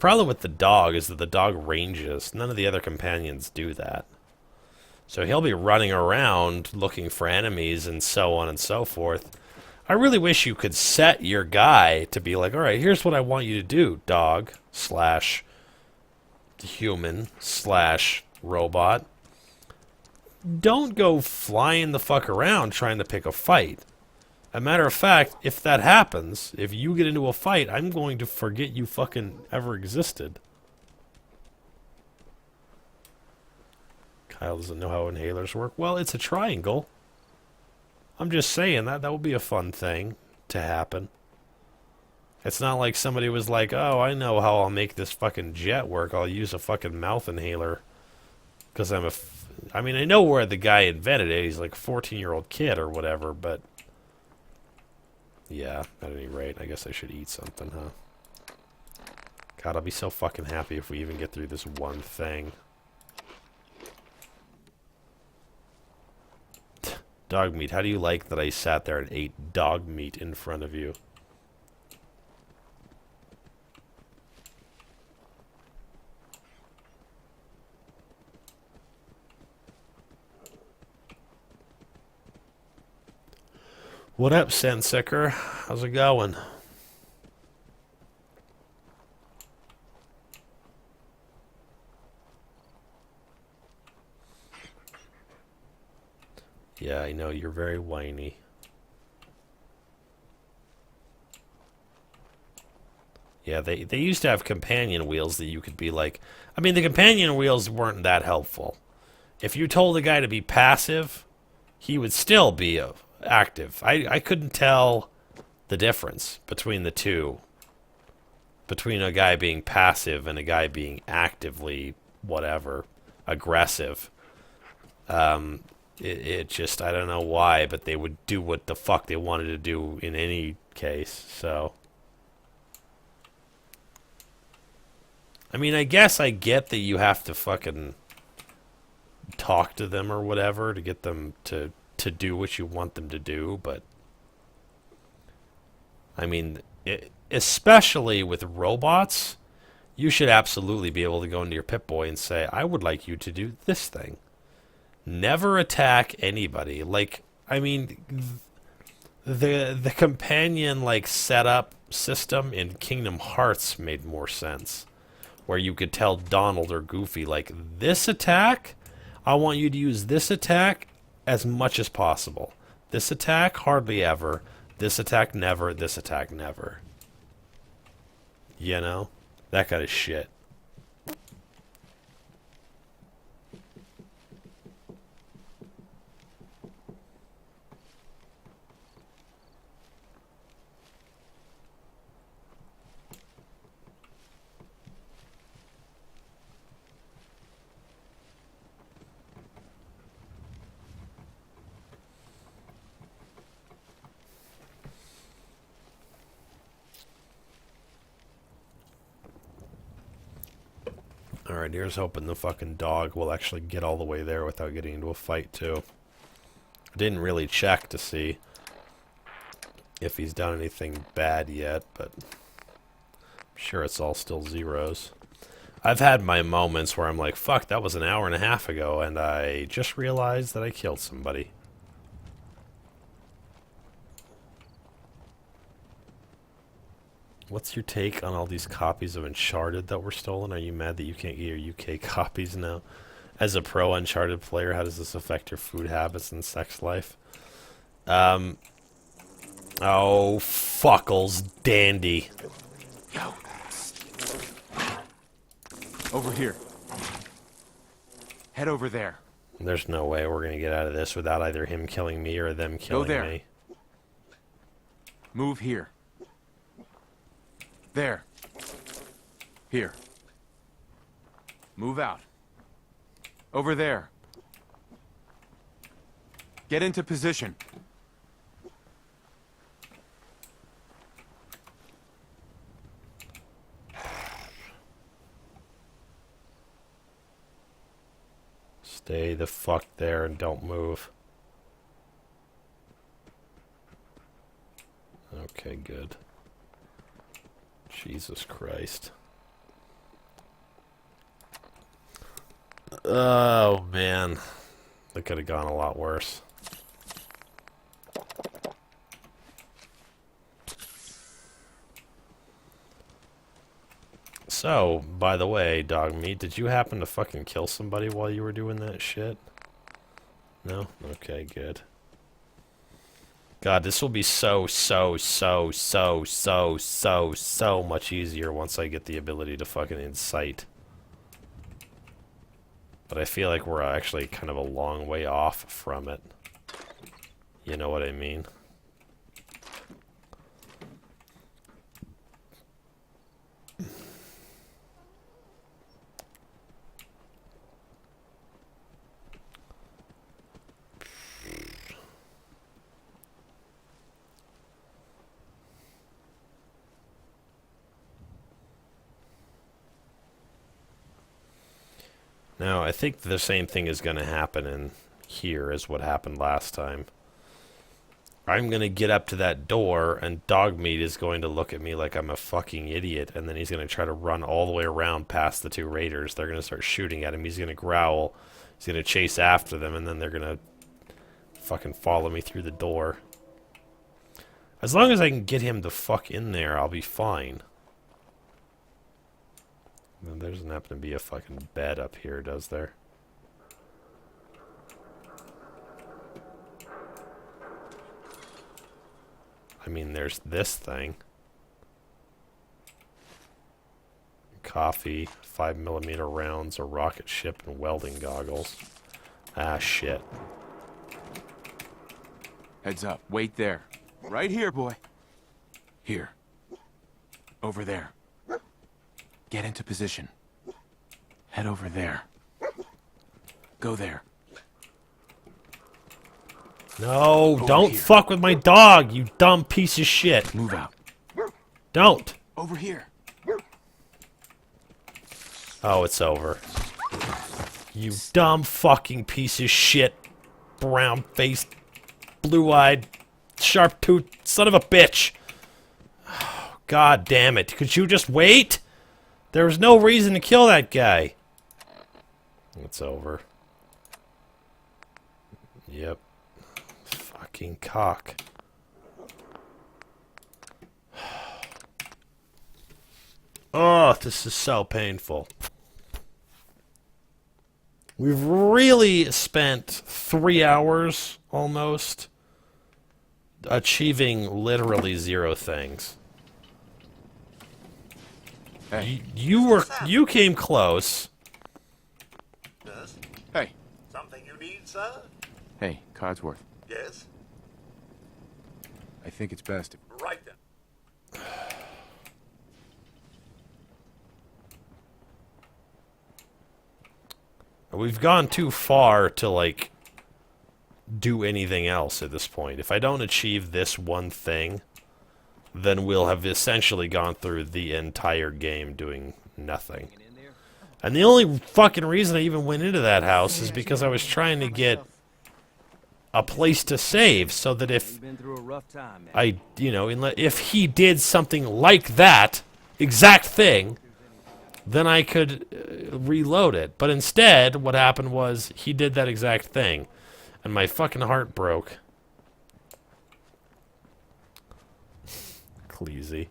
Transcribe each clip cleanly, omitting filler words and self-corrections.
problem with the dog is that the dog ranges. None of the other companions do that. So he'll be running around looking for enemies and so on and so forth. I really wish you could set your guy to be like, alright, here's what I want you to do, dog slash human slash robot. Don't go flying the fuck around trying to pick a fight. As a matter of fact, if that happens, if you get into a fight, I'm going to forget you fucking ever existed. Kyle doesn't know how inhalers work. Well, it's a triangle. I'm just saying that would be a fun thing to happen. It's not like somebody was like, oh, I know how I'll make this fucking jet work. I'll use a fucking mouth inhaler. Because I mean, I know where the guy invented it. He's like a 14-year-old kid or whatever, but... yeah, at any rate, I guess I should eat something, huh? God, I'll be so fucking happy if we even get through this one thing. Dog meat. How do you like that I sat there and ate dog meat in front of you? What up, Sensicker? How's it going? Yeah, I know, you're very whiny. Yeah, they used to have companion wheels that you could be like... I mean, the companion wheels weren't that helpful. If you told a guy to be passive, he would still be active. I couldn't tell the difference between the two. Between a guy being passive and a guy being actively, whatever, aggressive. It just, I don't know why, but they would do what the fuck they wanted to do in any case, so... I mean, I guess I get that you have to fucking talk to them or whatever to get them to do what you want them to do, but... I mean, especially with robots, you should absolutely be able to go into your Pip-Boy and say, I would like you to do this thing. Never attack anybody. Like, I mean, the companion, like, setup system in Kingdom Hearts made more sense. Where you could tell Donald or Goofy, like, this attack, I want you to use this attack as much as possible. This attack, hardly ever. This attack, never. This attack, never. You know? That kind of shit. Alright, here's hoping the fucking dog will actually get all the way there without getting into a fight, too. I didn't really check to see if he's done anything bad yet, but I'm sure it's all still zeros. I've had my moments where I'm like, fuck, that was an hour and a half ago, and I just realized that I killed somebody. What's your take on all these copies of Uncharted that were stolen? Are you mad that you can't get your UK copies now? As a pro Uncharted player, how does this affect your food habits and sex life? Oh, fuckles dandy. Yo. Over here. Head over there. There's no way we're gonna get out of this without either him killing me or them killing me. Move here. There. Here. Move out. Over there. Get into position. Stay the fuck there and don't move. Okay, good. Jesus Christ. Oh, man. That could have gone a lot worse. So, by the way, dog meat, did you happen to fucking kill somebody while you were doing that shit? No? Okay, good. God, this will be so much easier once I get the ability to fucking incite. But I feel like we're actually kind of a long way off from it. You know what I mean? Now, I think the same thing is going to happen in here as what happened last time. I'm going to get up to that door, and Dogmeat is going to look at me like I'm a fucking idiot, and then he's going to try to run all the way around past the two raiders. They're going to start shooting at him. He's going to growl. He's going to chase after them, and then they're going to fucking follow me through the door. As long as I can get him the fuck in there, I'll be fine. There doesn't happen to be a fucking bed up here, does there? I mean, there's this thing. Coffee, 5mm rounds, a rocket ship, and welding goggles. Ah, shit. Heads up. Wait there. Right here, boy. Here. Over there. Get into position. Head over there. Go there. No, Over don't here. fuck with my dog, you dumb piece of shit. Move out. Don't. Over here. Oh, it's over. You dumb fucking piece of shit. Brown-faced, blue-eyed, sharp-toothed son of a bitch. Oh, God damn it. Could you just wait? There was no reason to kill that guy. It's over. Yep. Fucking cock. Oh, this is so painful. We've really spent 3 hours, almost, achieving literally 0 things. Hey. You came close. Yes? Hey. Something you need, sir? Hey, Codsworth. Yes? I think it's best if... Right then. We've gone too far to, like, do anything else at this point. If I don't achieve this one thing, then we'll have essentially gone through the entire game doing nothing. And the only fucking reason I even went into that house is because I was trying to get a place to save, so that if if he did something like that exact thing, then I could reload it. But instead, what happened was he did that exact thing, and my fucking heart broke. Cleasy.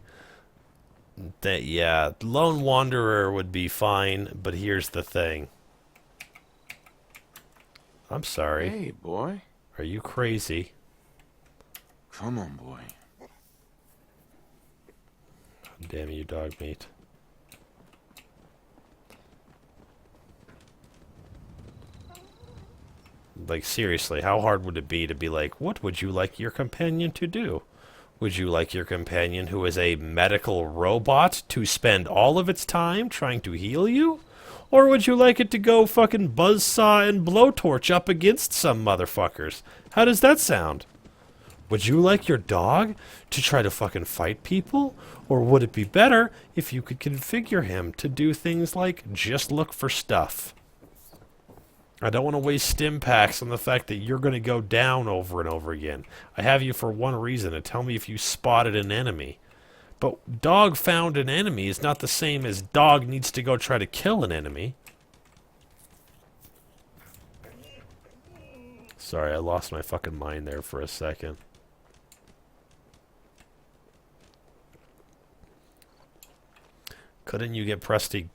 Yeah, Lone Wanderer would be fine, but here's the thing. I'm sorry. Hey, boy. Are you crazy? Come on, boy. Damn you, dog meat. Like, seriously, how hard would it be to be like, what would you like your companion to do? Would you like your companion, who is a medical robot, to spend all of its time trying to heal you? Or would you like it to go fucking buzzsaw and blowtorch up against some motherfuckers? How does that sound? Would you like your dog to try to fucking fight people? Or would it be better if you could configure him to do things like just look for stuff? I don't want to waste stim packs on the fact that you're going to go down over and over again. I have you for one reason, to tell me if you spotted an enemy. But dog found an enemy is not the same as dog needs to go try to kill an enemy. Sorry, I lost my fucking mind there for a second. Couldn't you get Preston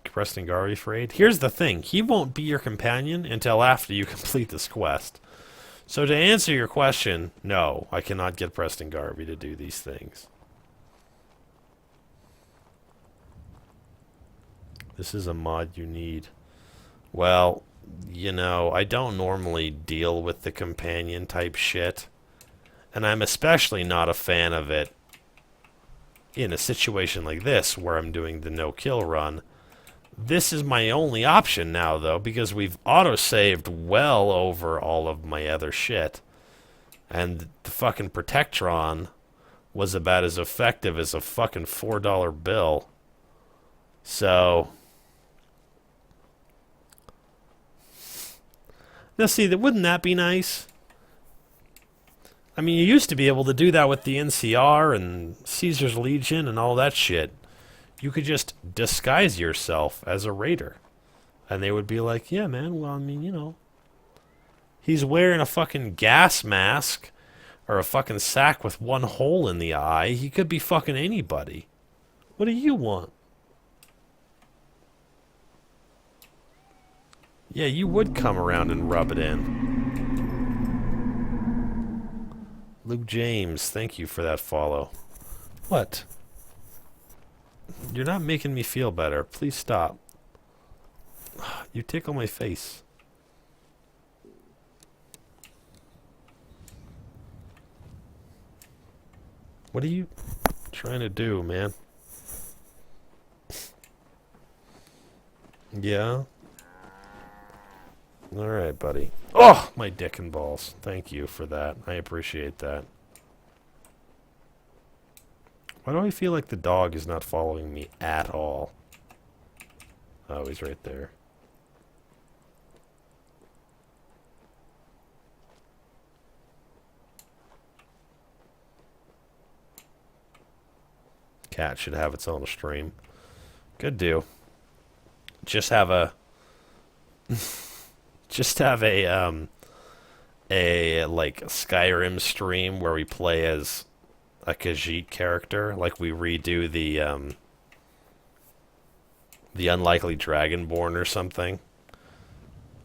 Garvey for aid? Here's the thing. He won't be your companion until after you complete this quest. So to answer your question, no, I cannot get Preston Garvey to do these things. This is a mod you need. Well, you know, I don't normally deal with the companion type shit. And I'm especially not a fan of it in a situation like this where I'm doing the no-kill run. This is my only option now, though, because we've auto-saved well over all of my other shit. And the fucking Protectron was about as effective as a fucking $4 bill. So... now see, wouldn't that be nice? I mean, you used to be able to do that with the NCR and Caesar's Legion and all that shit. You could just disguise yourself as a raider. And they would be like, yeah, man, well, I mean, you know. He's wearing a fucking gas mask or a fucking sack with one hole in the eye. He could be fucking anybody. What do you want? Yeah, you would come around and rub it in. Luke James, thank you for that follow. What? You're not making me feel better. Please stop. You tickle my face. What are you trying to do, man? Yeah? Alright, buddy. Oh, my dick and balls. Thank you for that. I appreciate that. Why do I feel like the dog is not following me at all? Oh, he's right there. Cat should have its own stream. Good do. Just have a... just have a like Skyrim stream where we play as a Khajiit character, like we redo the Unlikely Dragonborn or something.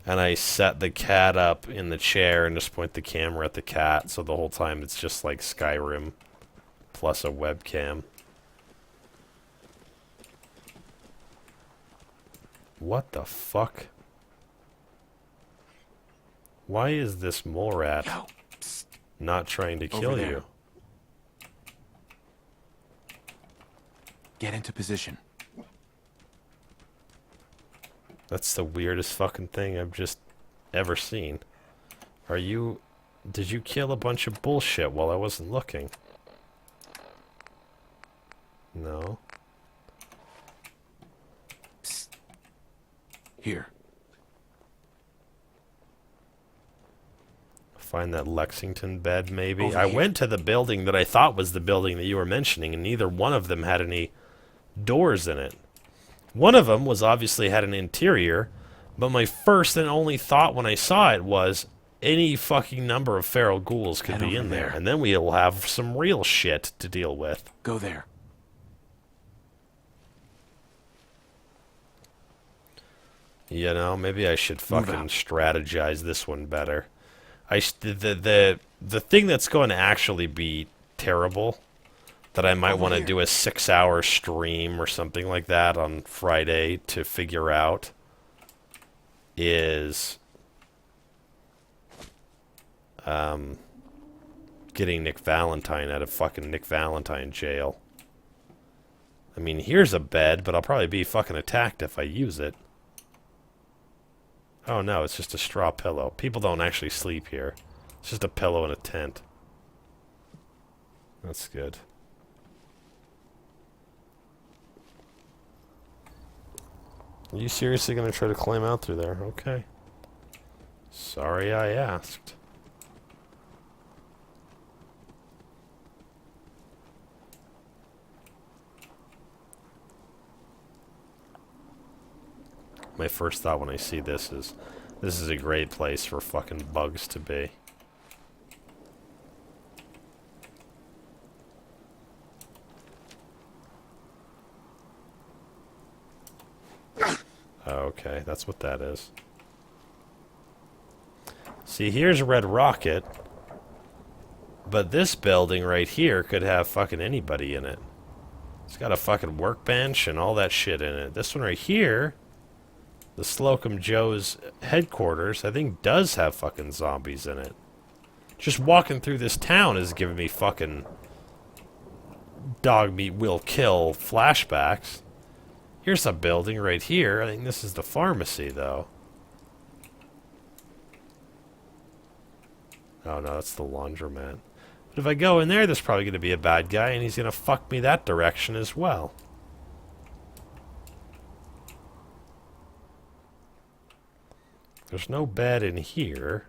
And I set the cat up in the chair and just point the camera at the cat, so the whole time it's just like Skyrim plus a webcam. What the fuck? Why is this mole rat not trying to kill you? Get into position. That's the weirdest fucking thing I've just ever seen. Are you... did you kill a bunch of bullshit while I wasn't looking? No. Psst. Here. Find that Lexington bed, maybe? Over I here. went to the building that I thought was the building that you were mentioning, and neither one of them had any doors in it. One of them was obviously had an interior, but my first and only thought when I saw it was any fucking number of feral ghouls could Head be over in there, there. and then we'll have some real shit to deal with. Go there. You know, maybe I should Move fucking out. strategize this one better. The thing that's going to actually be terrible, that I might Over want to here. do a 6-hour stream or something like that on Friday to figure out, is getting Nick Valentine out of fucking Nick Valentine jail. I mean, here's a bed, but I'll probably be fucking attacked if I use it. Oh no, it's just a straw pillow. People don't actually sleep here. It's just a pillow in a tent. That's good. Are you seriously gonna try to climb out through there? Okay. Sorry I asked. My first thought when I see this is a great place for fucking bugs to be. Okay, that's what that is. See, here's Red Rocket. But this building right here could have fucking anybody in it. It's got a fucking workbench and all that shit in it. This one right here, the Slocum Joe's headquarters, I think does have fucking zombies in it. Just walking through this town is giving me fucking dog meat will kill flashbacks. Here's a building right here. I think this is the pharmacy, though. Oh no, that's the laundromat. But if I go in there, there's probably going to be a bad guy, and he's going to fuck me that direction as well. There's no bed in here.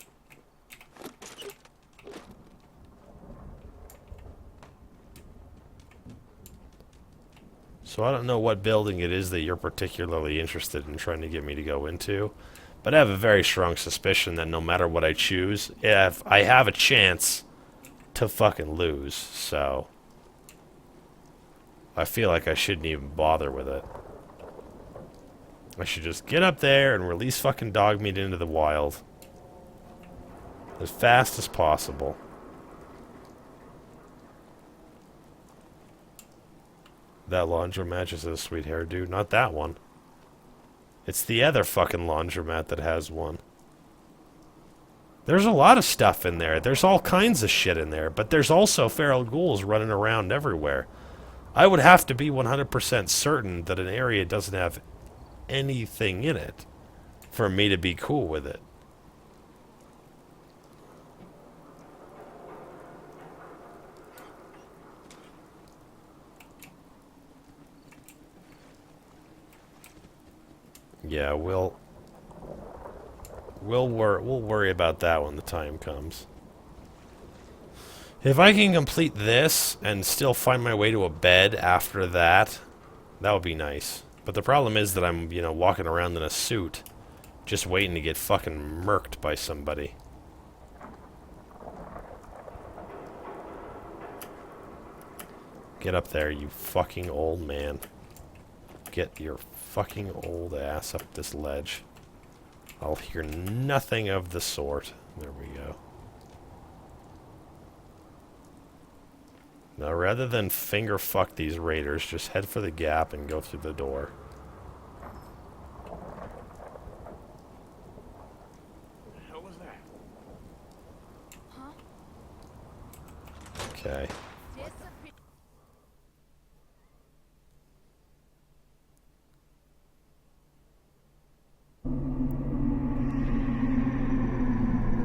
So I don't know what building it is that you're particularly interested in trying to get me to go into. But I have a very strong suspicion that no matter what I choose, if I have a chance to fucking lose, so I feel like I shouldn't even bother with it. I should just get up there and release fucking dog meat into the wild as fast as possible. That laundromat just has a sweet hairdo. Not that one. It's the other fucking laundromat that has one. There's a lot of stuff in there. There's all kinds of shit in there. But there's also feral ghouls running around everywhere. I would have to be 100% certain that an area doesn't have anything in it for me to be cool with it. Yeah, we'll worry about that when the time comes. If I can complete this and still find my way to a bed after that, that would be nice. But the problem is that I'm, you know, walking around in a suit, just waiting to get fucking murked by somebody. Get up there, you fucking old man. Get your fucking old ass up this ledge. I'll hear nothing of the sort. There we go. Now, rather than finger fuck these raiders, just head for the gap and go through the door. What the hell was that? Okay.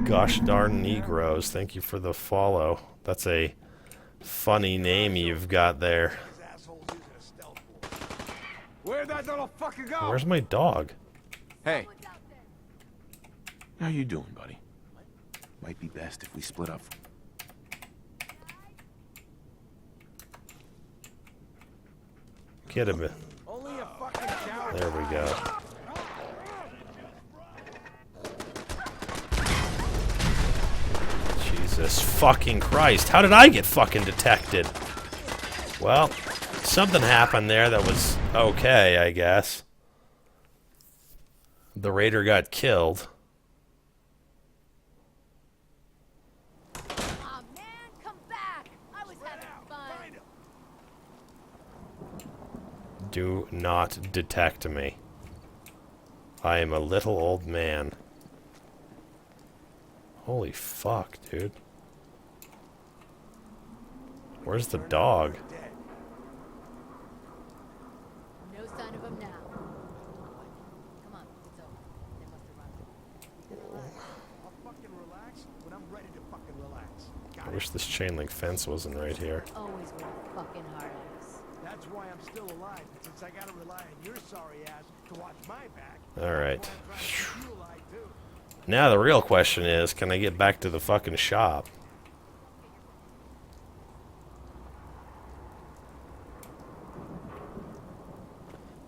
Gosh darn Negroes, thank you for the follow. That's a funny name you've got there. Where'd that little fucker go? Where's my dog? Hey. How you doing, buddy? Might be best if we split up. Get him. Only a fucking coward. There we go. Jesus fucking Christ. How did I get fucking detected? Well, something happened there that was okay, I guess. The raider got killed. Aw, man, come back. I was having fun. Do not detect me. I am a little old man. Holy fuck, dude. Where's the dog? No sign of him now. Come on, it's over. They must have run. I'll fucking relax when I'm ready to fucking relax. I wish this chain link fence wasn't right here. Always one fucking hard ass. That's why I'm still alive, since I gotta rely on your sorry ass to watch my back. Alright. You lie too. Now the real question is, can I get back to the fucking shop?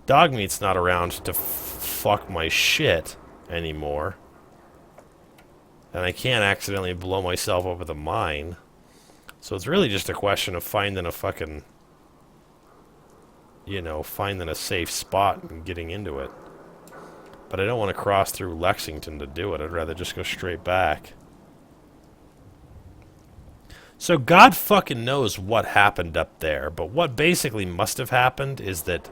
Dogmeat's not around to fuck my shit anymore. And I can't accidentally blow myself up with a mine. So it's really just a question of finding a fucking... You know, finding a safe spot and getting into it. But I don't want to cross through Lexington to do it. I'd rather just go straight back. So God fucking knows what happened up there, but what basically must have happened is that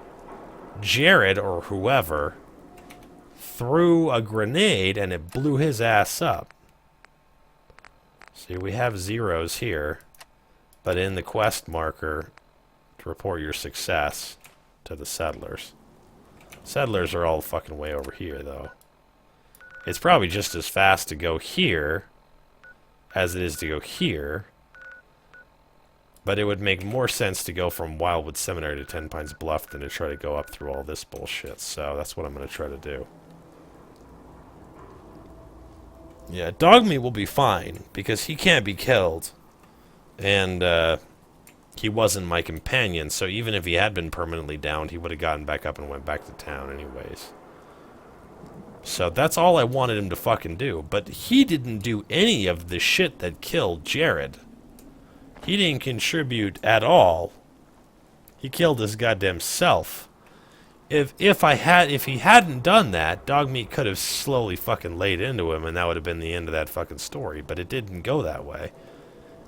Jared, or whoever, threw a grenade and it blew his ass up. See, we have zeros here, but in the quest marker, to report your success to the settlers. Settlers are all fucking way over here, though. It's probably just as fast to go here as it is to go here. But it would make more sense to go from Wildwood Seminary to Ten Pines Bluff than to try to go up through all this bullshit. So that's what I'm going to try to do. Yeah, Dogmeat will be fine, because he can't be killed. And he wasn't my companion, so even if he had been permanently downed, he would have gotten back up and went back to town anyways. So that's all I wanted him to fucking do. But he didn't do any of the shit that killed Jared. He didn't contribute at all. He killed his goddamn self. If he hadn't done that, Dogmeat could have slowly fucking laid into him, and that would have been the end of that fucking story. But it didn't go that way.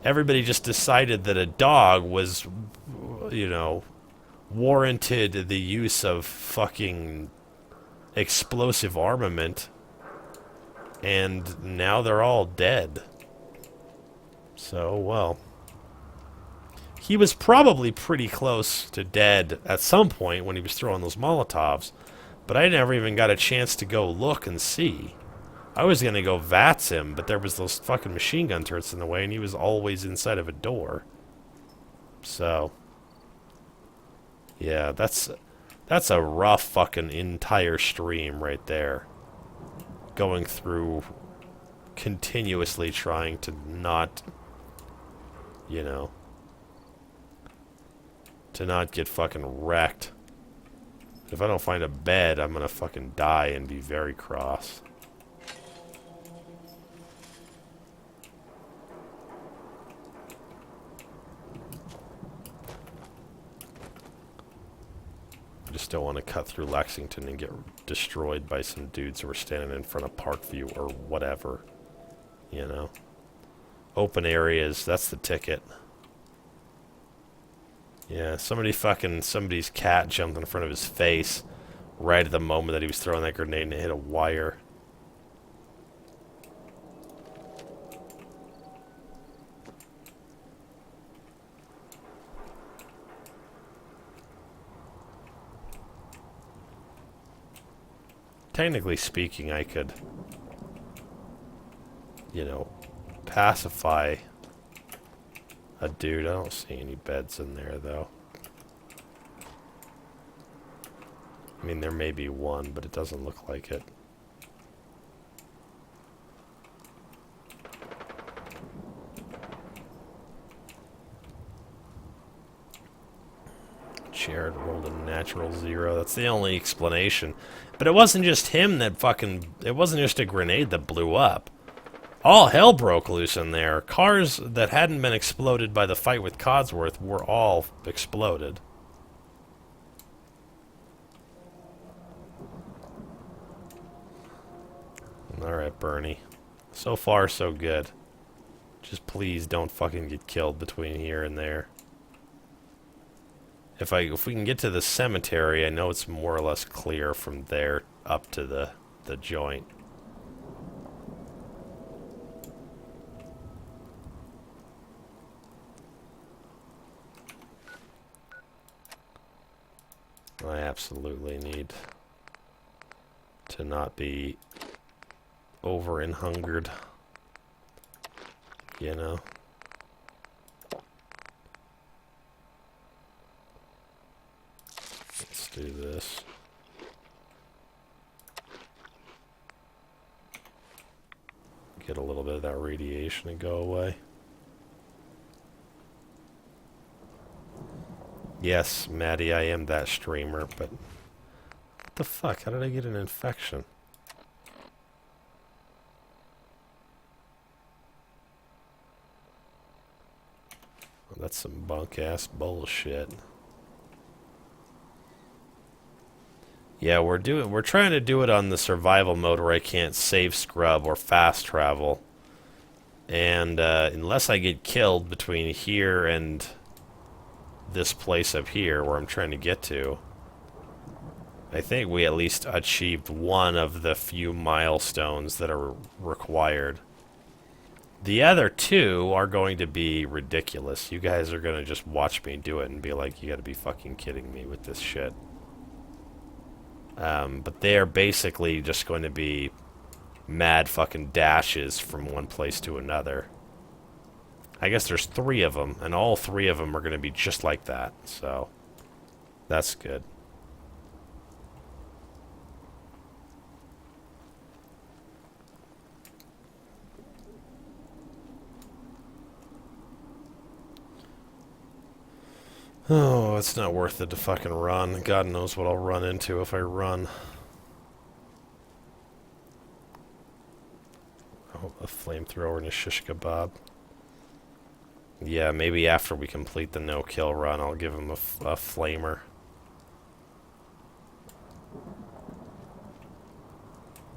Everybody just decided that a dog was, you know, warranted the use of fucking explosive armament, and now they're all dead. So, well, he was probably pretty close to dead at some point when he was throwing those Molotovs, but I never even got a chance to go look and see. I was gonna go VATS him, but there was those fucking machine gun turrets in the way, and he was always inside of a door. So, yeah, that's a rough fucking entire stream right there. Going through, continuously trying to not, you know, to not get fucking wrecked. If I don't find a bed, I'm gonna fucking die and be very cross. I just don't want to cut through Lexington and get destroyed by some dudes who are standing in front of Parkview or whatever. You know? Open areas, that's the ticket. Yeah, somebody's cat jumped in front of his face right at the moment that he was throwing that grenade and it hit a wire. Technically speaking, I could, you know, pacify a dude. I don't see any beds in there, though. I mean, there may be one, but it doesn't look like it. Jared rolled a natural 0. That's the only explanation. But it wasn't just him that fucking... It wasn't just a grenade that blew up. All hell broke loose in there. Cars that hadn't been exploded by the fight with Codsworth were all exploded. Alright, Bernie. So far, so good. Just please don't fucking get killed between here and there. If we can get to the cemetery, I know it's more or less clear from there up to the joint. I absolutely need to not be over and hungered, you know. Let's do this. Get a little bit of that radiation and go away. Yes, Maddie, I am that streamer, but what the fuck? How did I get an infection? Well, that's some bunk-ass bullshit. Yeah, we're trying to do it on the survival mode where I can't save scrub or fast travel. And unless I get killed between here and this place up here where I'm trying to get to, I think we at least achieved one of the few milestones that are required. The other two are going to be ridiculous. You guys are going to just watch me do it and be like, you got to be fucking kidding me with this shit. But they are basically just going to be mad fucking dashes from one place to another. I guess there's 3 of them, and all 3 of them are going to be just like that, so that's good. Oh, it's not worth it to fucking run. God knows what I'll run into if I run. Oh, a flamethrower and a shish kebab. Yeah, maybe after we complete the no-kill run, I'll give him a flamer.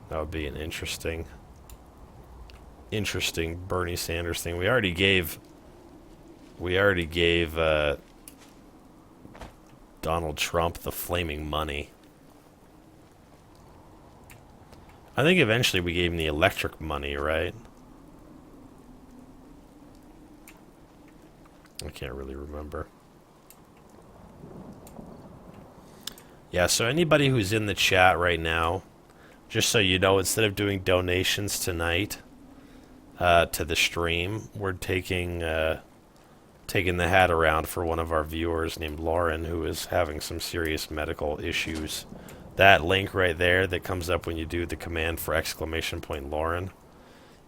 That would be an interesting Bernie Sanders thing. We already gave Donald Trump the flaming money. I think eventually we gave him the electric money, right? I can't really remember. Yeah, so anybody who's in the chat right now, just so you know, instead of doing donations tonight to the stream, we're taking the hat around for one of our viewers named Lauren, who is having some serious medical issues. That link right there that comes up when you do the command for !Lauren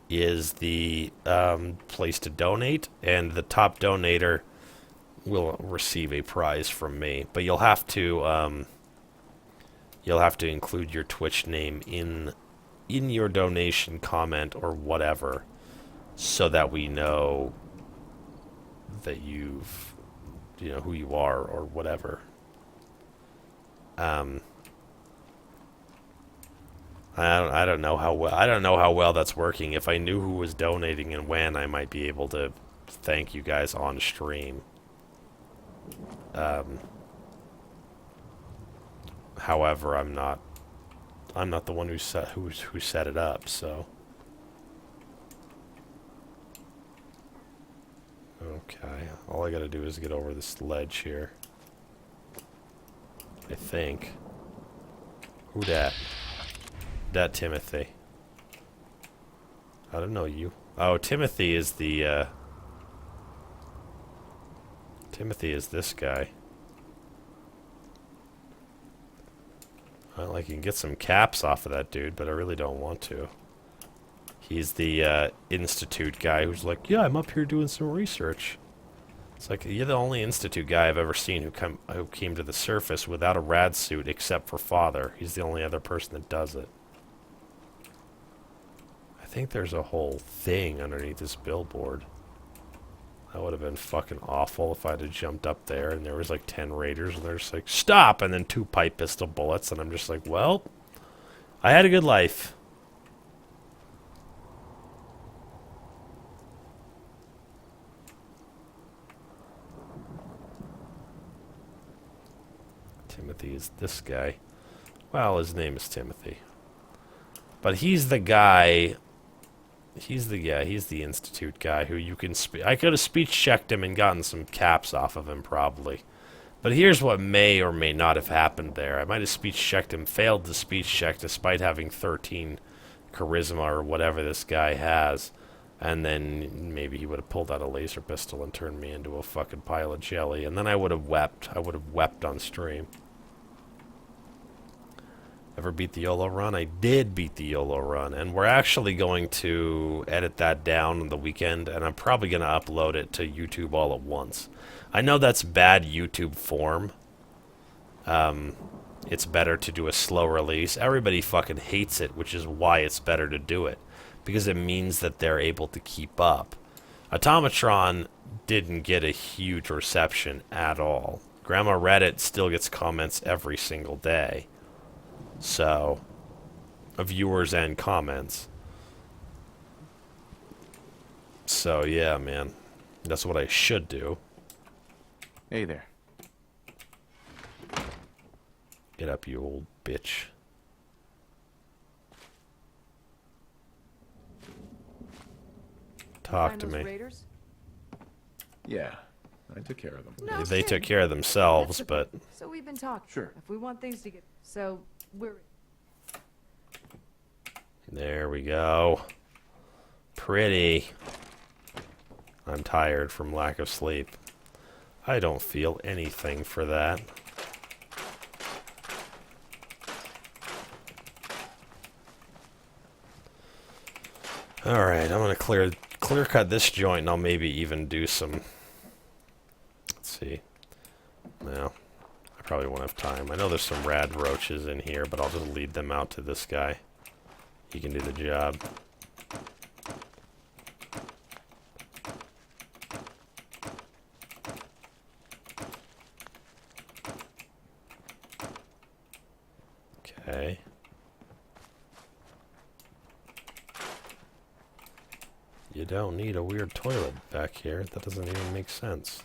is the place to donate, and the top donator will receive a prize from me. But you'll have to include your Twitch name in your donation comment or whatever, so that we know that you know who you are or whatever. I don't know how well that's working. If I knew who was donating and when, I might be able to thank you guys on stream. However, I'm not the one who set it up, so. Okay, all I gotta do is get over this ledge here. I think. Who dat? That Timothy. I don't know you. Oh, Timothy is the, Timothy is this guy. Well, I can get some caps off of that dude, but I really don't want to. He's the, Institute guy who's like, yeah, I'm up here doing some research. It's like, you're the only Institute guy I've ever seen who came to the surface without a rad suit except for Father. He's the only other person that does it. I think there's a whole thing underneath this billboard. That would have been fucking awful if I'd have jumped up there and there was like 10 raiders and they're just like, stop! And then 2 pipe pistol bullets, and I'm just like, well, I had a good life. Timothy is this guy. Well, his name is Timothy. But he's the guy... He's the Institute guy who you can I could have speech checked him and gotten some caps off of him, probably. But here's what may or may not have happened there. I might have speech checked him, failed the speech check despite having 13 charisma or whatever this guy has. And then maybe he would have pulled out a laser pistol and turned me into a fucking pile of jelly. And then I would have wept. I would have wept on stream. Ever beat the YOLO run? I did beat the YOLO run, and we're actually going to edit that down on the weekend, and I'm probably going to upload it to YouTube all at once. I know that's bad YouTube form. It's better to do a slow release. Everybody fucking hates it, which is why it's better to do it, because it means that they're able to keep up. Automatron didn't get a huge reception at all. Grandma Reddit still gets comments every single day. So, viewers and comments. So, yeah, man. That's what I should do. Hey there. Get up, you old bitch. Talk Find to those me. raiders? Yeah, I took care of them. No They kidding. took care of themselves, but So we've been talking. Sure. If we want things to get... So, we're... there we go. Pretty. I'm tired from lack of sleep. I don't feel anything for that. Alright, I'm gonna clear cut this joint and I'll maybe even do some... Let's see. No, I probably won't have time. I know there's some rad roaches in here, but I'll just lead them out to this guy. He can do the job. Okay. You don't need a weird toilet back here. That doesn't even make sense.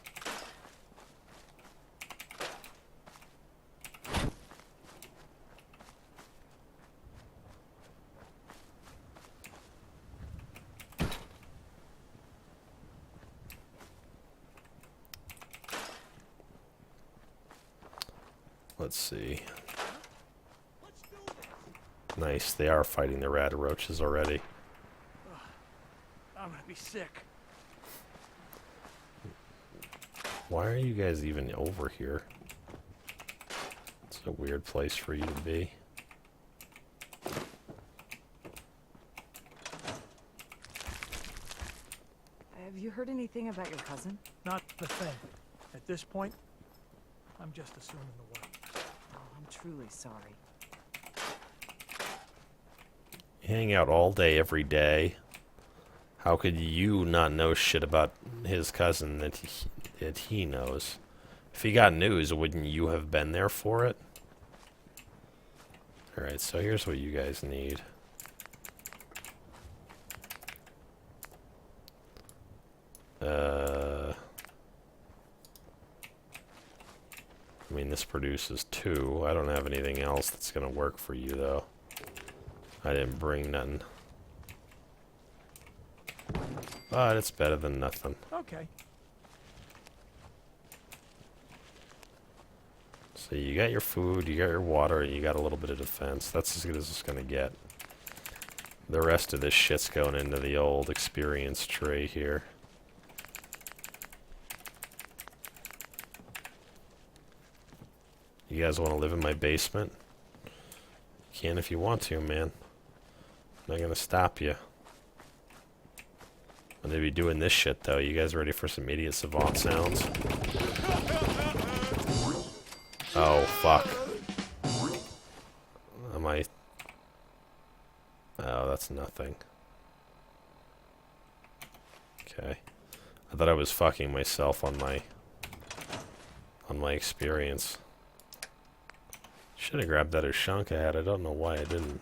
Let's see. Nice, they are fighting the rad roaches already. I'm gonna be sick. Why are you guys even over here? It's a weird place for you to be. Have you heard anything about your cousin? Not the thing. At this point, I'm just assuming the worst. Oh, I'm truly sorry. You hang out all day, every day. How could you not know shit about his cousin that he knows? If he got news, wouldn't you have been there for it? Alright, so here's what you guys need. I mean, this produces 2. I don't have anything else that's gonna work for you, though. I didn't bring nothing. But it's better than nothing. Okay. So you got your food, you got your water, and you got a little bit of defense. That's as good as it's gonna get. The rest of this shit's going into the old experience tree here. You guys want to live in my basement? You can if you want to, man. I'm not gonna stop you. I'm gonna be doing this shit, though. You guys ready for some idiot savant sounds? Oh, fuck. Am I... Oh, that's nothing. Okay. I thought I was fucking myself on my experience. Should have grabbed that Ushanka hat. I don't know why I didn't.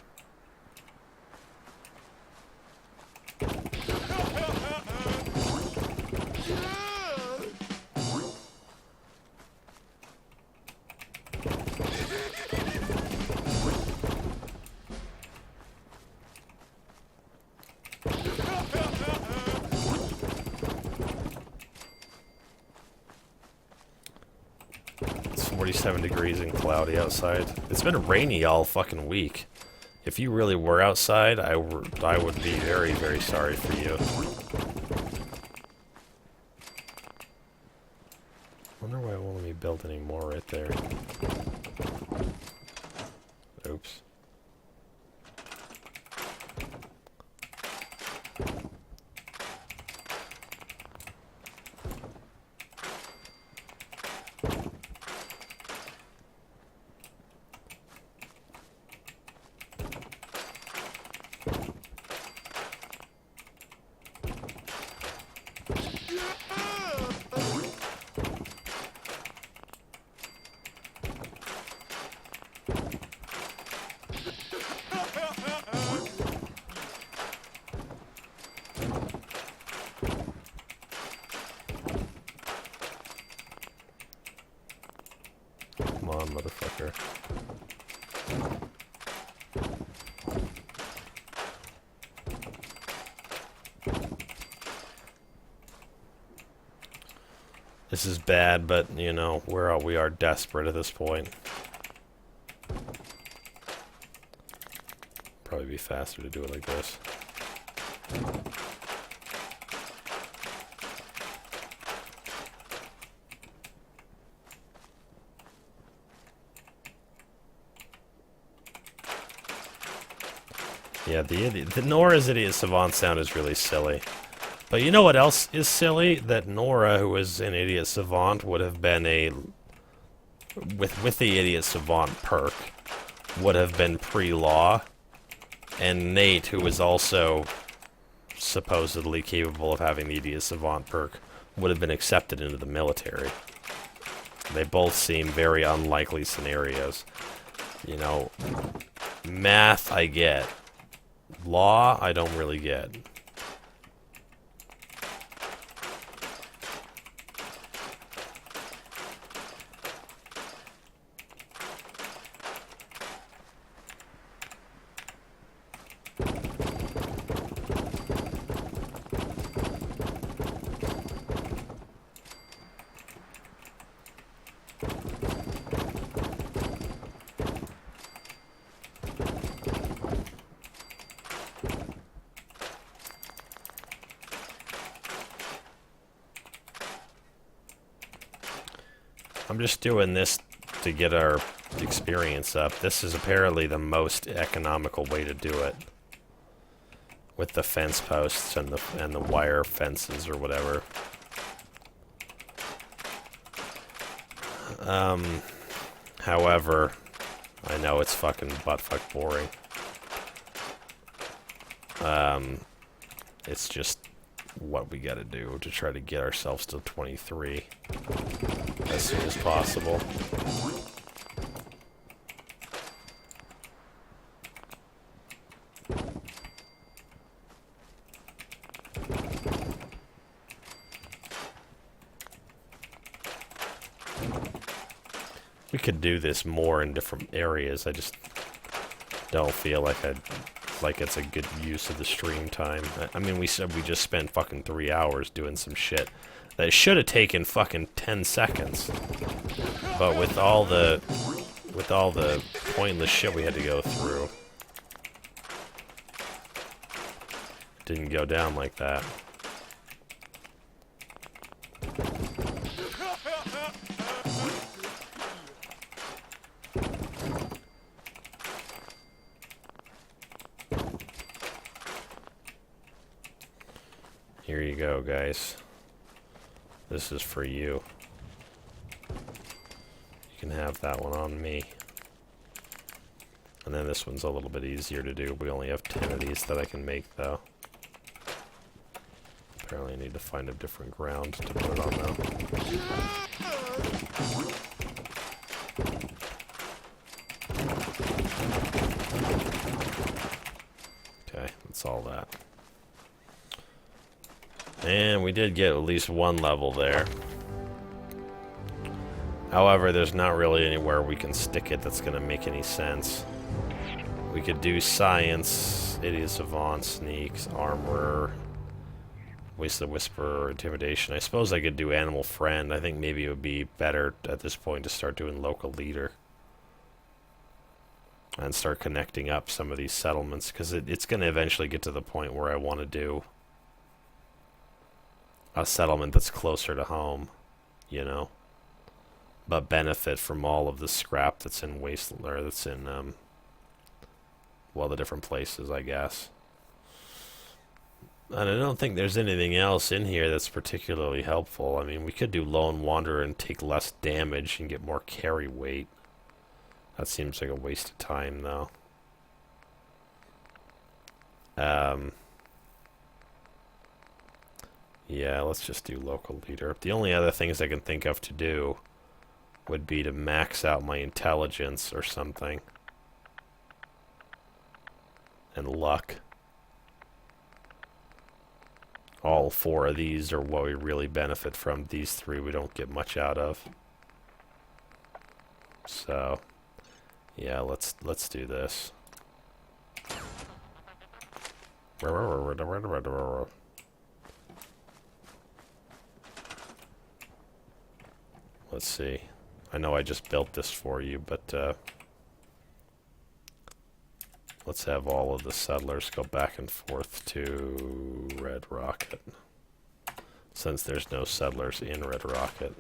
It's 47 degrees and cloudy outside. It's been rainy all fucking week. If you really were outside, I would be very, very sorry for you. Wonder why it won't let me build any more right there. Oops. This is bad, but, you know, we are desperate at this point. Probably be faster to do it like this. Yeah, the Nora's Idiot Savant sound is really silly. But you know what else is silly? That Nora, who was an Idiot Savant, would have been a... With the Idiot Savant perk, would have been pre-law. And Nate, who was also supposedly capable of having the Idiot Savant perk, would have been accepted into the military. They both seem very unlikely scenarios. You know, math I get. Law I don't really get. I'm just doing this to get our experience up. This is apparently the most economical way to do it. With the fence posts and the wire fences or whatever. However, I know it's fucking buttfuck boring. It's just what we gotta do to try to get ourselves to 23 as soon as possible. We could do this more in different areas. I just don't feel like it's a good use of the stream time. I mean, we said we just spent fucking 3 hours doing some shit that should have taken fucking 10 seconds. But with all the pointless shit we had to go through, it didn't go down like that. Here you go, guys. This is for you. You can have that one on me. And then this one's a little bit easier to do. We only have 10 of these that I can make, though. Apparently I need to find a different ground to put it on, though. Okay, that's all that. And we did get at least one level there. However, there's not really anywhere we can stick it that's going to make any sense. We could do science, idiot savant, sneaks, armor, wasted whisper, intimidation. I suppose I could do animal friend. I think maybe it would be better at this point to start doing local leader. And start connecting up some of these settlements, because it's going to eventually get to the point where I want to do a settlement that's closer to home, you know, but benefit from all of the scrap that's in Wasteland, or that's in, well, the different places, I guess. And I don't think there's anything else in here that's particularly helpful. I mean, we could do Lone Wanderer and take less damage and get more carry weight. That seems like a waste of time, though. Yeah, let's just do local leader. The only other things I can think of to do would be to max out my intelligence or something. And luck. All 4 of these are what we really benefit from. These 3 we don't get much out of. So, yeah, let's do this. Let's see. I know I just built this for you, but let's have all of the settlers go back and forth to Red Rocket, since there's no settlers in Red Rocket.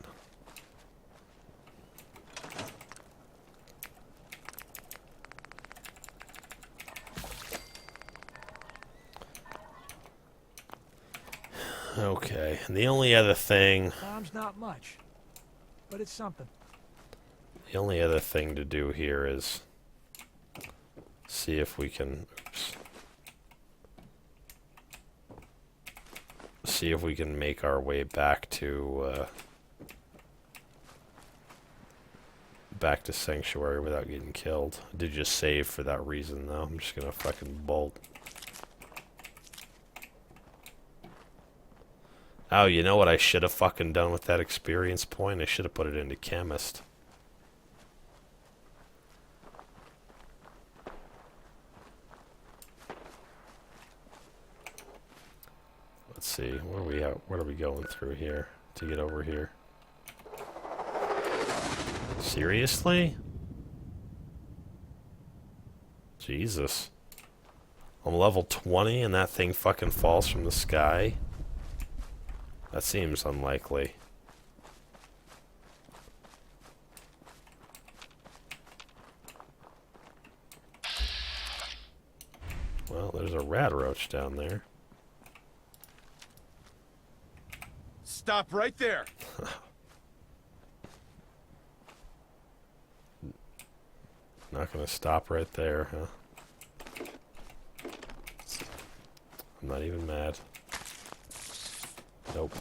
Okay, and the only other thing... Time's not much, but it's something. The only other thing to do here is see if we can... Oops. See if we can make our way back to Sanctuary without getting killed. I did just save for that reason, though. I'm just gonna fucking bolt. Oh, you know what I should have fucking done with that experience point? I should have put it into Chemist. Let's see, where are we at? What are we going through here to get over here? Seriously? Jesus. I'm level 20 and that thing fucking falls from the sky? That seems unlikely. Well, there's a rat roach down there. Stop right there. Not gonna stop right there, huh? I'm not even mad. Nope.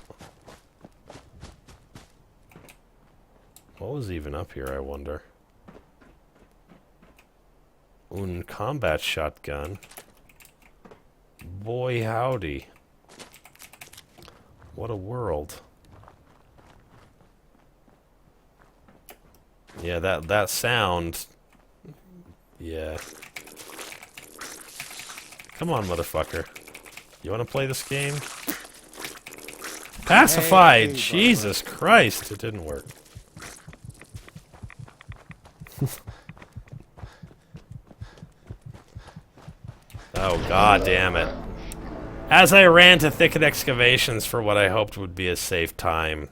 What was even up here, I wonder? Un combat shotgun. Boy howdy. What a world. Yeah, that sound. Yeah. Come on, motherfucker. You want to play this game? Pacified! Hey, Jesus Christ! It didn't work. Oh, god damn it. As I ran to Thicket Excavations for what I hoped would be a safe time,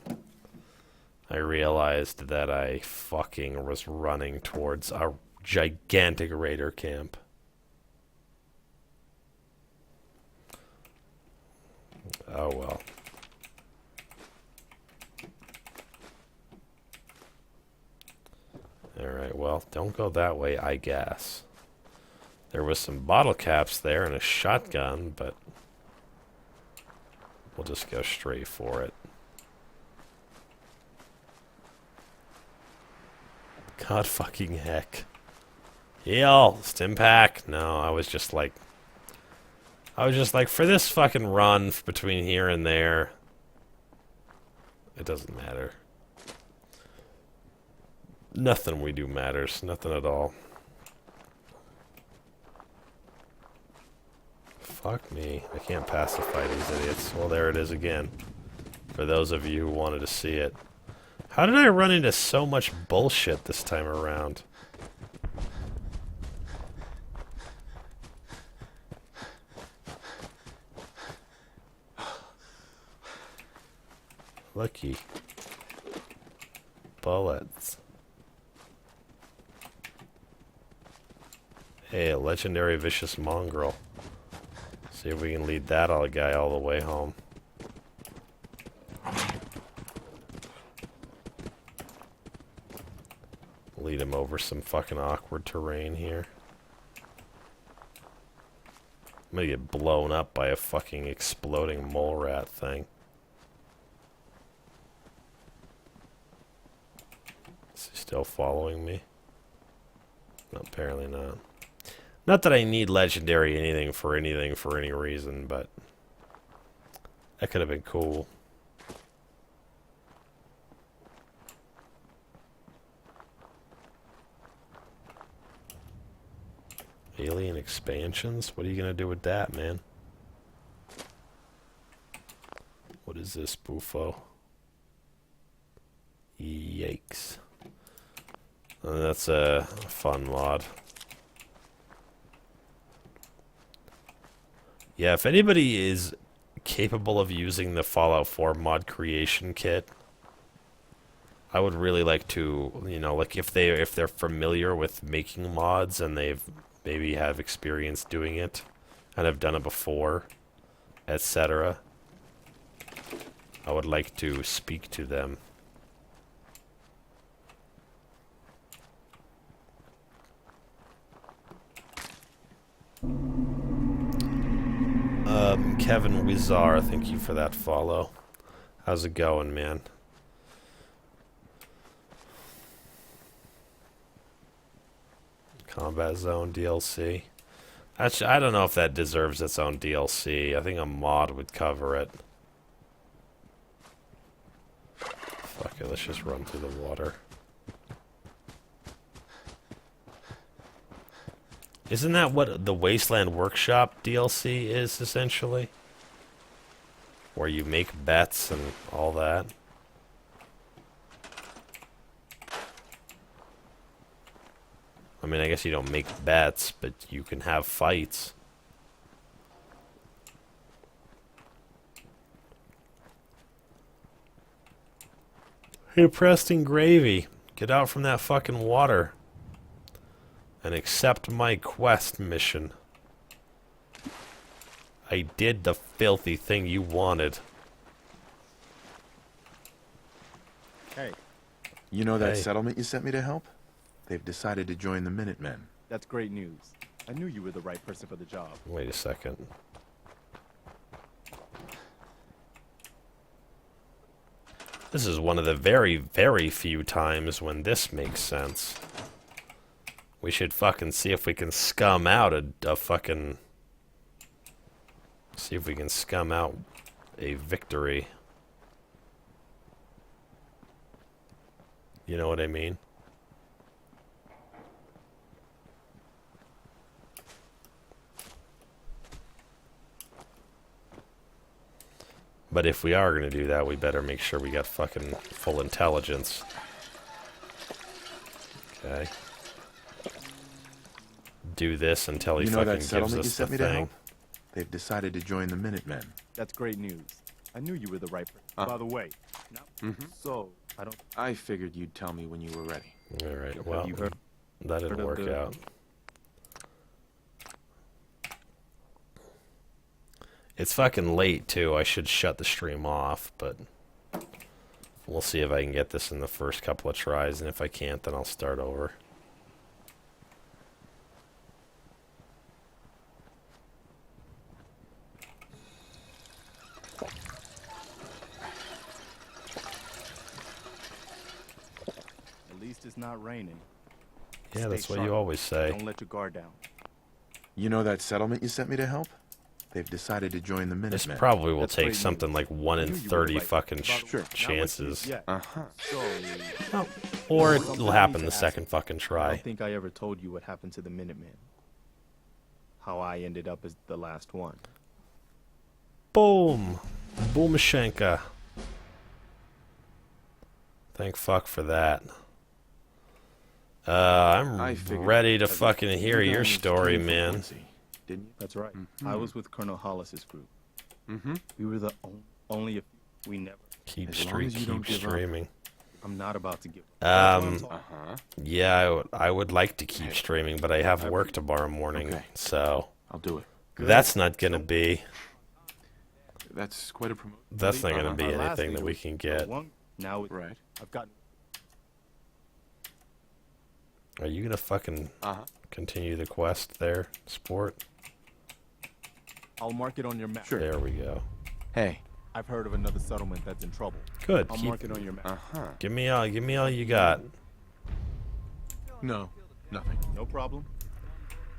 I realized that I fucking was running towards a gigantic raider camp. Oh well. Alright, well, don't go that way, I guess. There was some bottle caps there and a shotgun, but we'll just go straight for it. God fucking heck. Heal! Stim pack! No, I was just like, for this fucking run between here and there, it doesn't matter. Nothing we do matters. Nothing at all. Fuck me. I can't pacify these idiots. Well, there it is again. For those of you who wanted to see it. How did I run into so much bullshit this time around? Lucky. Bullets. Hey, a legendary vicious mongrel. See if we can lead that guy all the way home. Lead him over some fucking awkward terrain here. I'm gonna get blown up by a fucking exploding mole rat thing. Is he still following me? No, apparently not. Not that I need legendary anything for any reason, but that could have been cool. Alien expansions? What are you gonna do with that, man? What is this, Bufo? Yeah. Yikes. That's a fun mod. Yeah, if anybody is capable of using the Fallout 4 mod creation kit, I would really like to, you know, like if they're familiar with making mods and they've maybe have experience doing it and have done it before, etc. I would like to speak to them. Kevin Wizar, thank you for that follow. How's it going, man? Combat Zone DLC. Actually, I don't know if that deserves its own DLC. I think a mod would cover it. Fuck it, let's just run through the water. Isn't that what the Wasteland Workshop DLC is, essentially? Where you make bets and all that? I mean, I guess you don't make bets, but you can have fights. Hey, Preston Garvey, get out from that fucking water and accept my quest mission. I did the filthy thing you wanted. Hey, You know that Hey. settlement you sent me to help? They've decided to join the Minutemen. that's great news. I knew you were the right person for the job. Wait a second. This is one of the very, very few times when this makes sense. We should fucking see if we can scum out a fucking... See if we can scum out a victory. You know what I mean? But if we are going to do that, we better make sure we got fucking full intelligence. Okay. Do this until he You know fucking that gives settlement you us the sent me to thing. help? They've decided to join the Minutemen. That's great news. I knew you were the right person. By the way, now, so I don't. I figured you'd tell me when you were ready. Alright, well, you heard- that didn't heard of work the- out. It's fucking late, too. I should shut the stream off, but we'll see if I can get this in the first couple of tries, and if I can't, then I'll start over. At least it's not raining. Yeah, Stay that's what sharp. you always say. Don't let your guard down. You know that settlement you sent me to help? They've decided to join the This Minutemen. probably will That's take great something news. like 1 in I knew you were 30 right. fucking Sure. Now chances. Yeah. Uh-huh. So, Oh, or it'll Something I happen need the to ask second you. fucking I try. don't think I ever told you what happened to the Minutemen. How I ended up as the last one. Boom! Boomashenka. Thank fuck for that. I I'm figured- ready to Have you- fucking hear you your guys story, came from man. Quincy, didn't you? That's right. I was with Colonel Hollis's group. Mm-hmm. We were the only. We never. Keep As long as you don't keep give up. streaming. I'm not about to give. Uh-huh. Yeah, I would like to keep streaming, but I have work tomorrow morning, Okay. so I'll do it. that's not gonna be. That's quite a promotion. That's not gonna be Our last anything that deal we was can for get. one- Now Right. I've gotten. Are you gonna fucking Uh-huh. continue the quest there, sport? I'll mark it on your map. Sure. There we go. Hey. I've heard of another settlement that's in trouble. Good. I'll mark it on your map. Uh-huh. Give me all you got. No, nothing. No problem.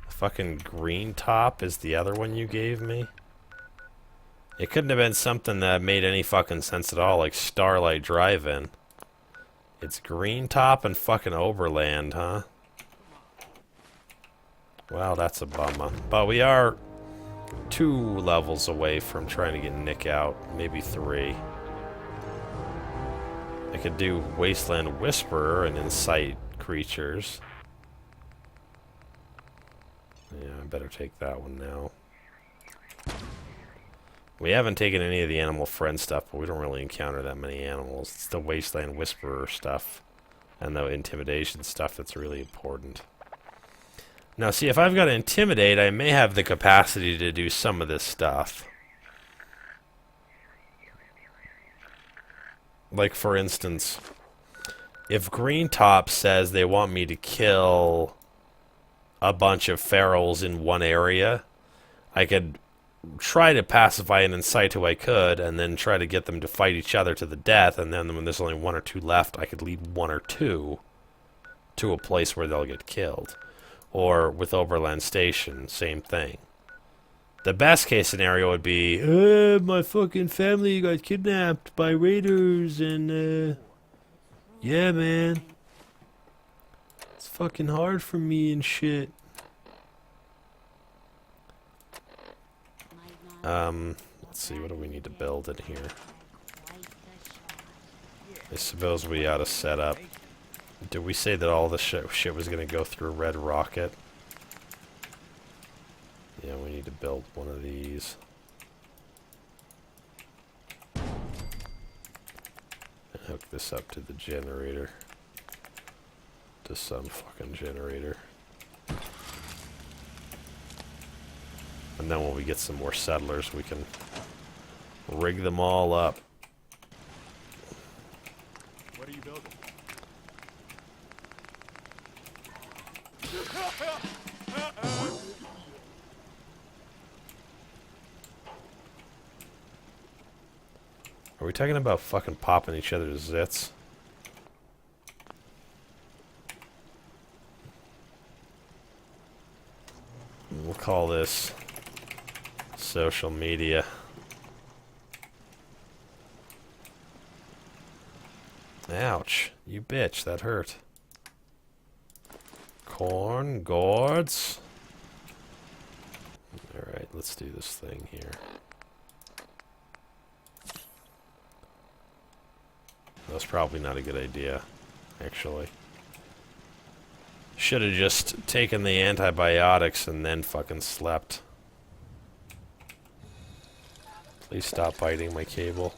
Fucking green top is the other one you gave me. It couldn't have been something that made any fucking sense at all, like Starlight Drive-In. It's green top and fucking Oberland, huh? Well, that's a bummer. But we are 2 levels away from trying to get Nick out. Maybe 3. I could do Wasteland Whisperer and incite creatures. Yeah, I better take that one now. We haven't taken any of the animal friend stuff, but we don't really encounter that many animals. It's the Wasteland Whisperer stuff and the intimidation stuff that's really important. Now, see, if I've got to intimidate, I may have the capacity to do some of this stuff. Like, for instance, if Green Top says they want me to kill a bunch of ferals in one area, I could try to pacify and incite who I could, and then try to get them to fight each other to the death, and then when there's only one or two left, I could lead one or two to a place where they'll get killed. Or with Overland Station, same thing. The best case scenario would be, my fucking family got kidnapped by raiders, and, yeah, man. It's fucking hard for me and shit. Let's see, what do we need to build in here? I suppose we ought to set up. Did we say that all the shit was going to go through Red Rocket? Yeah, we need to build one of these. And hook this up to the generator. To some fucking generator. And then when we get some more settlers, we can rig them all up. What are you building? Are we talking about fucking popping each other's zits? We'll call this social media. Ouch. You bitch, that hurt. Corn, gourds. Alright, let's do this thing here. That's probably not a good idea, actually. Should have just taken the antibiotics and then fucking slept. Please stop biting my cable.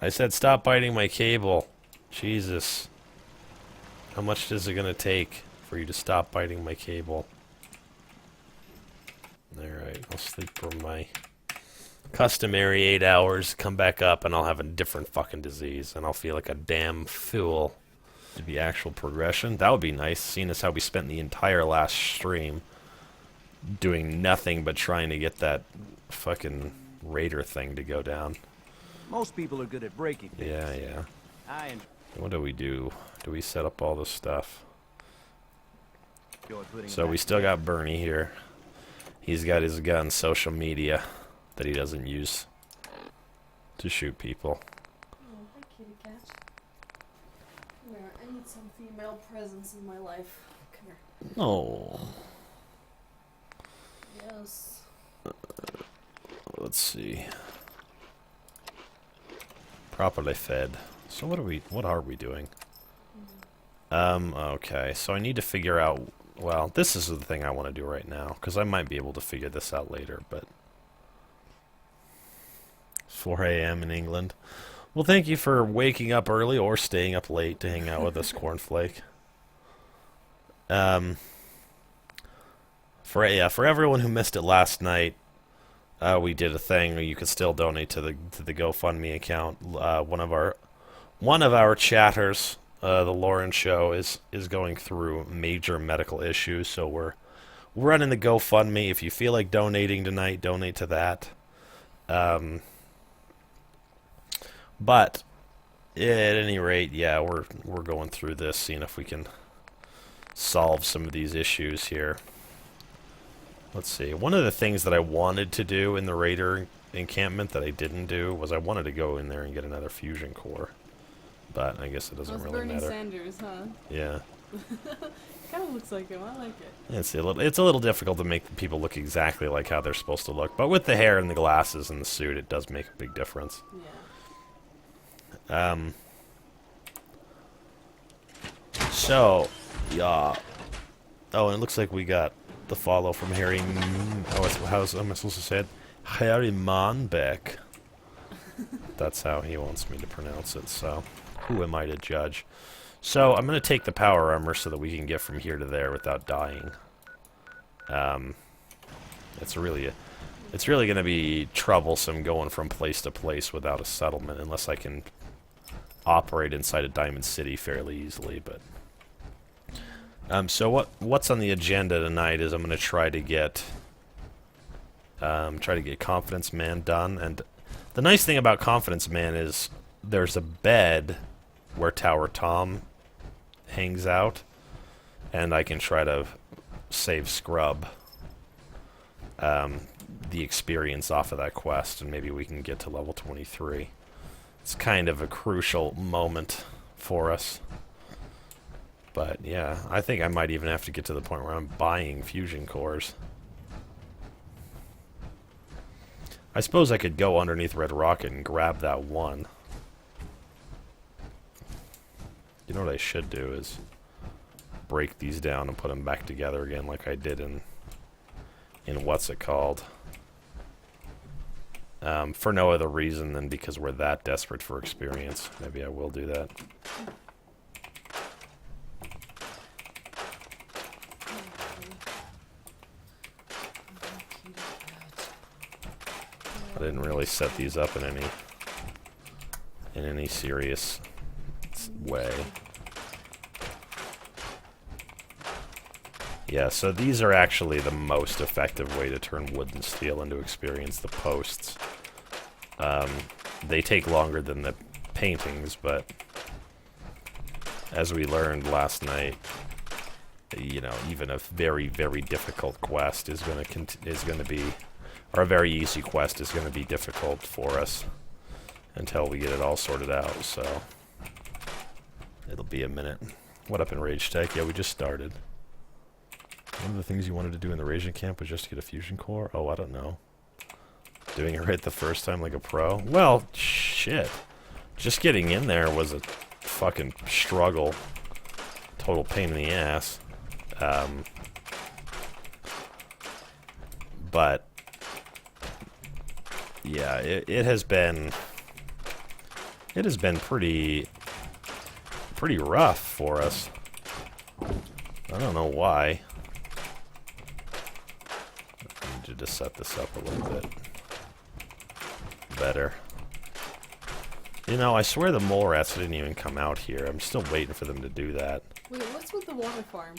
I said stop biting my cable. Jesus. How much is it gonna take for you to stop biting my cable? Alright, I'll sleep for my customary 8 hours, come back up, and I'll have a different fucking disease, and I'll feel like a damn fool. To be actual progression, that would be nice, seeing as how we spent the entire last stream doing nothing but trying to get that fucking raider thing to go down. Most people are good at breaking things. Yeah. I What do we do? Do we set up all this stuff? enjoy putting So we still got Bernie here. He's got his gun, social media, that he doesn't use to shoot people. Oh, hi, kitty cat. Come here. I need some female presence in my life. Come here. Oh. Yes. Let's see. Properly fed. So what are we doing? Okay, so I need to figure out, well, this is the thing I want to do right now, because I might be able to figure this out later, but it's 4 a.m. in England. Well, thank you for waking up early or staying up late to hang out with us, Cornflake. For everyone who missed it last night, we did a thing where you could still donate to the GoFundMe account. One of our chatters, the Lauren Show, is going through major medical issues, so we're running the GoFundMe. If you feel like donating tonight, donate to that. But at any rate, yeah, we're going through this, seeing if we can solve some of these issues here. Let's see. One of the things that I wanted to do in the Raider encampment that I didn't do was I wanted to go in there and get another fusion core. but I guess it doesn't That's really Bernie matter. Sanders, huh? Yeah. Kind of looks like him. I like it. It's a little difficult to make people look exactly like how they're supposed to look, but with the hair and the glasses and the suit, it does make a big difference. Yeah. So, yeah. Oh, and it looks like we got the follow from Harry. How am I supposed to say it? Harry Monbeck. That's how he wants me to pronounce it. So, who am I to judge? So, I'm going to take the power armor so that we can get from here to there without dying. It's really going to be troublesome going from place to place without a settlement, unless I can operate inside of Diamond City fairly easily. But so what's on the agenda tonight is I'm going to try to get Confidence Man done. And the nice thing about Confidence Man is there's a bed where Tower Tom hangs out, and I can try to save Scrub the experience off of that quest, and maybe we can get to level 23. It's kind of a crucial moment for us. But yeah, I think I might even have to get to the point where I'm buying fusion cores. I suppose I could go underneath Red Rocket and grab that one. You know what I should do is break these down and put them back together again like I did in what's it called? For no other reason than because we're that desperate for experience. Maybe I will do that. I didn't really set these up in any serious way. Yeah, so these are actually the most effective way to turn wood and steel into experience. The posts. They take longer than the paintings, but as we learned last night, you know, even a very, very difficult quest is going to be, or a very easy quest is going to be difficult for us until we get it all sorted out. So it'll be a minute. What up in Rage Tech? Yeah, we just started. One of the things you wanted to do in the Raging Camp was just to get a fusion core? Oh, I don't know. Doing it right the first time like a pro? Well, shit. Just getting in there was a fucking struggle. Total pain in the ass. But yeah, it has been pretty rough for us. I don't know why. I need to just set this up a little bit better. You know, I swear the mole rats didn't even come out here. I'm still waiting for them to do that. Wait, what's with the water farm?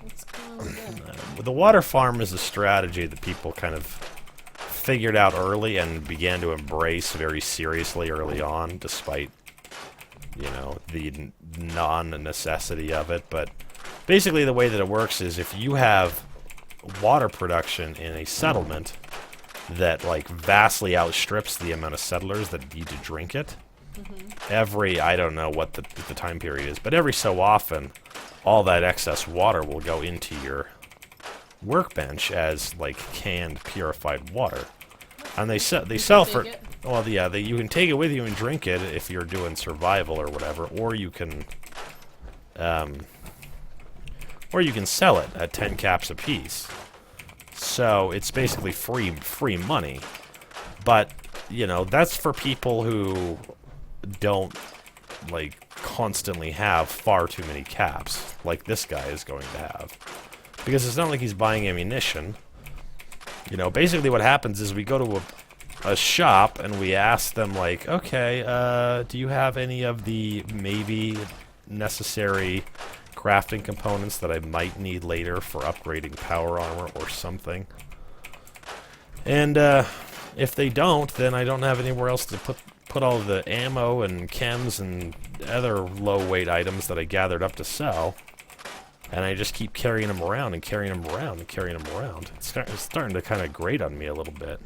What's going on with that? The water farm is a strategy that people kind of figured out early and began to embrace very seriously early on, despite, you know, the non-necessity of it. But basically the way that it works is if you have water production in a settlement that, like, vastly outstrips the amount of settlers that need to drink it, every, I don't know what the time period is, but every so often, all that excess water will go into your workbench as, like, canned, purified water. And they sell for, well, yeah, you can take it with you and drink it if you're doing survival or whatever, or you can sell it at 10 caps a piece. So it's basically free money. But, you know, that's for people who don't, like, constantly have far too many caps, like this guy is going to have. Because it's not like he's buying ammunition. You know, basically what happens is we go to a shop and we ask them, like, okay, do you have any of the maybe necessary crafting components that I might need later for upgrading power armor or something? And if they don't, then I don't have anywhere else to put all the ammo and chems and other low-weight items that I gathered up to sell. And I just keep carrying them around and carrying them around and carrying them around. It's starting to kind of grate on me a little bit.